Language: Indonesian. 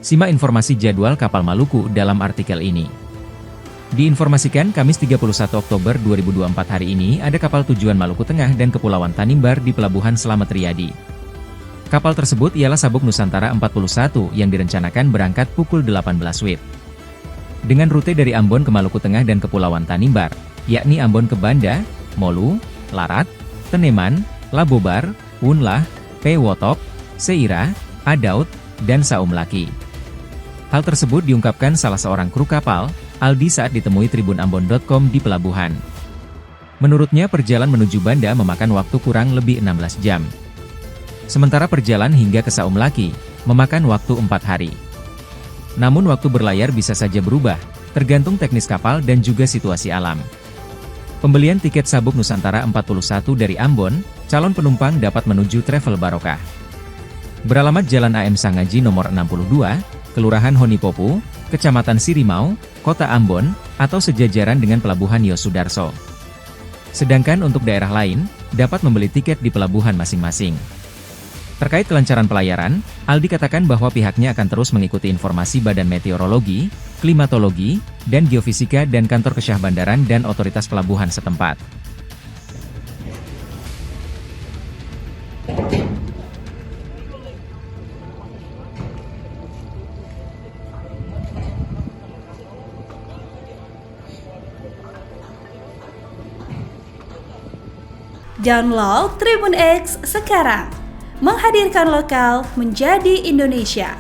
Simak informasi jadwal kapal Maluku dalam artikel ini. Diinformasikan Kamis 31 Oktober 2024 hari ini ada kapal tujuan Maluku Tengah dan Kepulauan Tanimbar di Pelabuhan Slamet Riyadi. Kapal tersebut ialah Sabuk Nusantara 41 yang direncanakan berangkat pukul 18 WIB. Dengan rute dari Ambon ke Maluku Tengah dan Kepulauan Tanimbar, yakni Ambon ke Banda, Molu, Larat, Teneman, Labobar, Wunlah, Pewotop, Seira, Adaut, dan Saumlaki. Hal tersebut diungkapkan salah seorang kru kapal, Aldi saat ditemui tribunambon.com di pelabuhan. Menurutnya perjalanan menuju Banda memakan waktu kurang lebih 16 jam. Sementara perjalanan hingga ke Saumlaki, memakan waktu 4 hari. Namun waktu berlayar bisa saja berubah, tergantung teknis kapal dan juga situasi alam. Pembelian tiket Sabuk Nusantara 41 dari Ambon, calon penumpang dapat menuju Travel Barokah. Beralamat Jalan AM Sangaji nomor 62, Kelurahan Honipopu, Kecamatan Sirimau, Kota Ambon, atau sejajaran dengan Pelabuhan Yosudarso. Sedangkan untuk daerah lain, dapat membeli tiket di pelabuhan masing-masing. Terkait kelancaran pelayaran, Aldi katakan bahwa pihaknya akan terus mengikuti informasi Badan Meteorologi, Klimatologi, dan Geofisika dan Kantor Kesyah Bandaran dan Otoritas Pelabuhan setempat. Download Tribun X sekarang, menghadirkan lokal menjadi Indonesia.